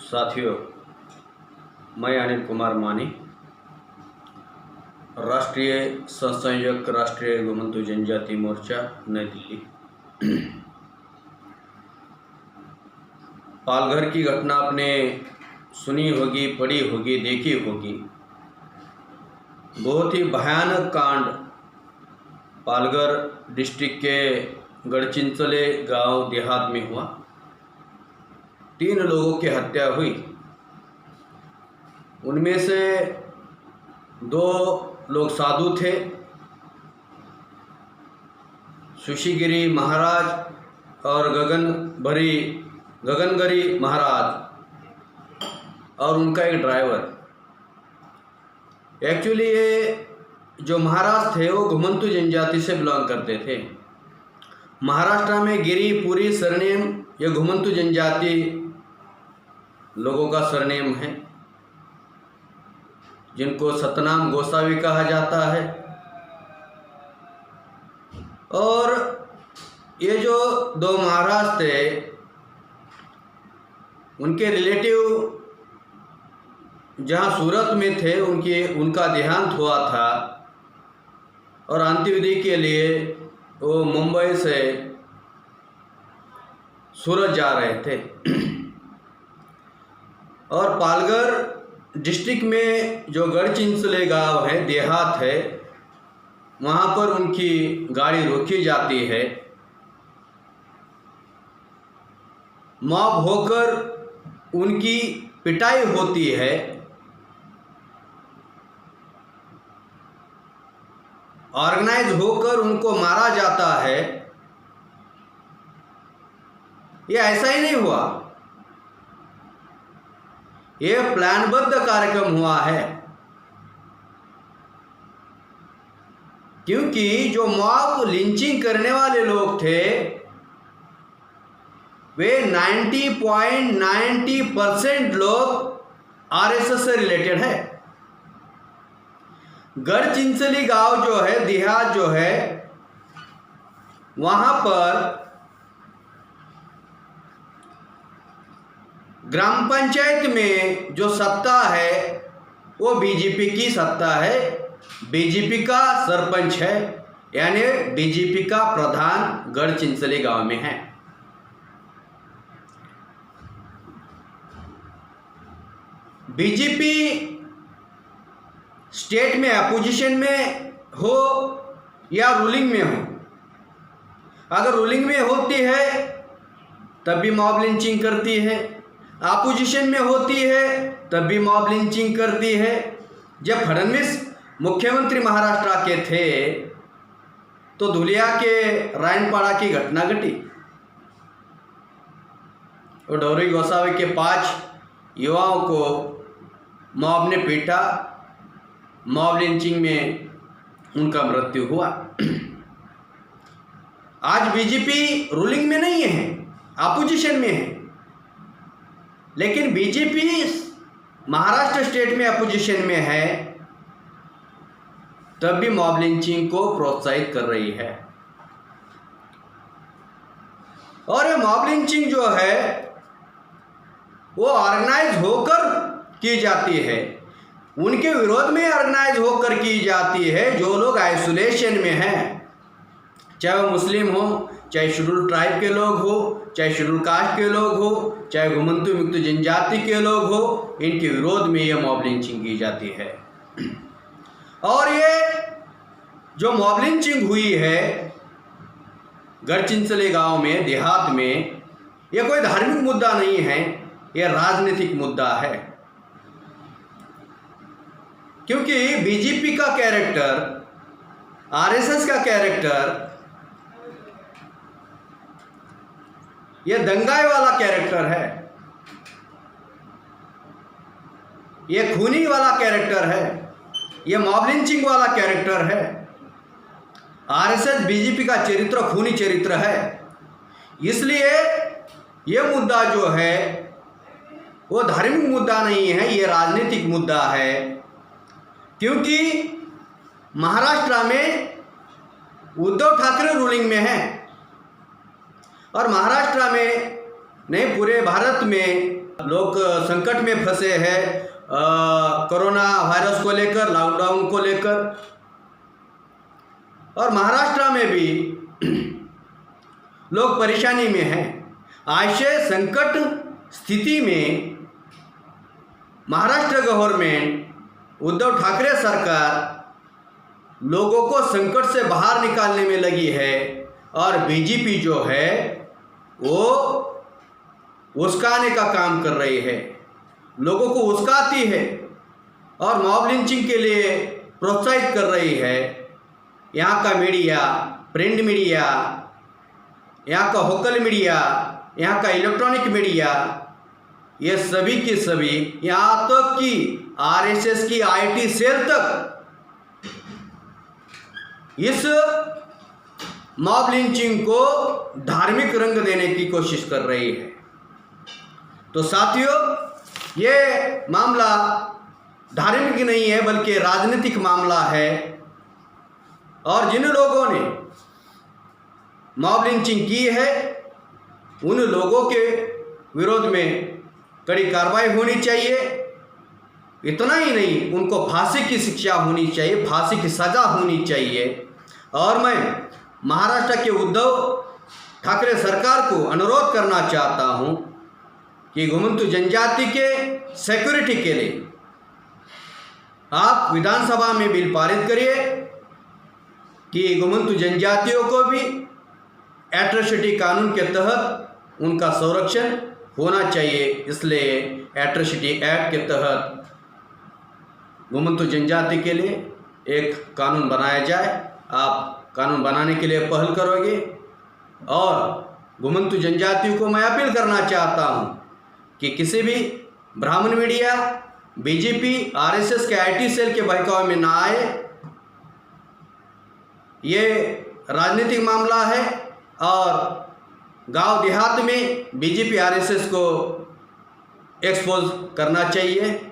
साथियों, मैं अनिल कुमार मानी, राष्ट्रीय संयोजक राष्ट्रीय घुमंतू जनजाति मोर्चा, नई दिल्ली। पालघर की घटना आपने सुनी होगी, पढ़ी होगी, देखी होगी। बहुत ही भयानक कांड पालघर डिस्ट्रिक्ट के गढ़चिंचले गांव देहात में हुआ। 3 लोगों की हत्या हुई। उनमें से 2 लोग साधु थे, सुशीगिरी महाराज और गगनगरी महाराज और उनका एक ड्राइवर। एक्चुअली ये जो महाराज थे वो घुमंतू जनजाति से बिलोंग करते थे। महाराष्ट्र में गिरी पुरी सरनेम ये घुमंतू जनजाति लोगों का सरनेम है, जिनको सतनाम गोसावी कहा जाता है। और ये जो 2 महाराज थे, उनके रिलेटिव जहाँ सूरत में थे, उनका देहांत हुआ था और अंत्यविधि के लिए वो मुंबई से सूरत जा रहे थे। और पालघर डिस्ट्रिक्ट में जो गढ़चिंचले गांव है, देहात है, वहाँ पर उनकी गाड़ी रोकी जाती है। मॉब होकर उनकी पिटाई होती है। ऑर्गेनाइज होकर उनको मारा जाता है। ये ऐसा ही नहीं हुआ, ये प्लानबद्ध कार्यक्रम हुआ है। क्योंकि जो मॉब लिंचिंग करने वाले लोग थे वे 90.90% लोग आरएसएस से रिलेटेड है। गढ़चिंचली गांव जो है, देहात जो है, वहां पर ग्राम पंचायत में जो सत्ता है वो बीजेपी की सत्ता है। बीजेपी का सरपंच है, यानी बीजेपी का प्रधान गढ़चिंचली गांव में है। बीजेपी स्टेट में अपोजिशन में हो या रूलिंग में हो, अगर रूलिंग में होती है तब भी मॉब लिंचिंग करती है, अपोजिशन में होती है तब भी मॉब लिंचिंग करती है। जब फडणवीस मुख्यमंत्री महाराष्ट्र के थे तो धुलिया के रायनपाड़ा की घटना घटी। और डोरी गोसावी के 5 युवाओं को मॉब ने पीटा, मॉब लिंचिंग में उनका मृत्यु हुआ। आज बीजेपी रूलिंग में नहीं है, अपोजिशन में है, लेकिन बीजेपी महाराष्ट्र स्टेट में अपोजिशन में है, तब भी मॉब लिंचिंग को प्रोत्साहित कर रही है। और ये मॉब लिंचिंग जो है वो ऑर्गेनाइज होकर की जाती है, उनके विरोध में ऑर्गेनाइज होकर की जाती है। जो लोग आइसोलेशन में हैं, चाहे वो मुस्लिम हो, चाहे शेड्यूल ट्राइब के लोग हो, चाहे शेड्यूल कास्ट के लोग हो, चाहे घुमंतू मुक्त जनजाति के लोग हो, इनके विरोध में ये मॉब लिंचिंग की जाती है। और ये जो मॉब लिंचिंग हुई है गढ़चिंचले गांव में, देहात में, ये कोई धार्मिक मुद्दा नहीं है, ये राजनीतिक मुद्दा है। क्योंकि बीजेपी का कैरेक्टर, आरएसएस का कैरेक्टर, ये दंगाई वाला कैरेक्टर है, ये खूनी वाला कैरेक्टर है, ये मॉब लिंचिंग वाला कैरेक्टर है। आरएसएस बीजेपी का चरित्र खूनी चरित्र है। इसलिए ये मुद्दा जो है वो धार्मिक मुद्दा नहीं है, ये राजनीतिक मुद्दा है। क्योंकि महाराष्ट्र में उद्धव ठाकरे रूलिंग में है और महाराष्ट्र में नहीं पूरे भारत में लोग संकट में फंसे हैं कोरोना वायरस को लेकर, लॉकडाउन को लेकर। और महाराष्ट्र में भी लोग परेशानी में हैं। ऐसे संकट स्थिति में महाराष्ट्र गवर्नमेंट, उद्धव ठाकरे सरकार लोगों को संकट से बाहर निकालने में लगी है और बीजेपी जो है वो उस्काने का काम कर रही है, लोगों को उस्काती है और मॉब लिंचिंग के लिए प्रोत्साहित कर रही है। यहाँ का मीडिया, प्रिंट मीडिया, यहाँ का होकल मीडिया, यहाँ का इलेक्ट्रॉनिक मीडिया, ये सभी के सभी, यहाँ तक कि आरएसएस की आईटी सेल तक इस मॉब लिंचिंग को धार्मिक रंग देने की कोशिश कर रही है। तो साथियों, ये मामला धार्मिक नहीं है बल्कि राजनीतिक मामला है। और जिन लोगों ने मॉब लिंचिंग की है उन लोगों के विरोध में कड़ी कार्रवाई होनी चाहिए। इतना ही नहीं, उनको फांसी की शिक्षा होनी चाहिए, फांसी की सज़ा होनी चाहिए। और मैं महाराष्ट्र के उद्धव ठाकरे सरकार को अनुरोध करना चाहता हूं कि घुमंतु जनजाति के सिक्योरिटी के लिए आप विधानसभा में बिल पारित करिए कि घुमंतु जनजातियों को भी एट्रोसिटी कानून के तहत उनका संरक्षण होना चाहिए। इसलिए एट्रोसिटी एक्ट के तहत घुमंतु जनजाति के लिए एक कानून बनाया जाए। आप कानून बनाने के लिए पहल करोगे। और घुमंतु जनजातियों को मैं अपील करना चाहता हूं कि किसी भी ब्राह्मण मीडिया, बीजेपी, आरएसएस के आईटी सेल के बहकावे में ना आए। ये राजनीतिक मामला है और गांव देहात में बीजेपी आरएसएस को एक्सपोज करना चाहिए।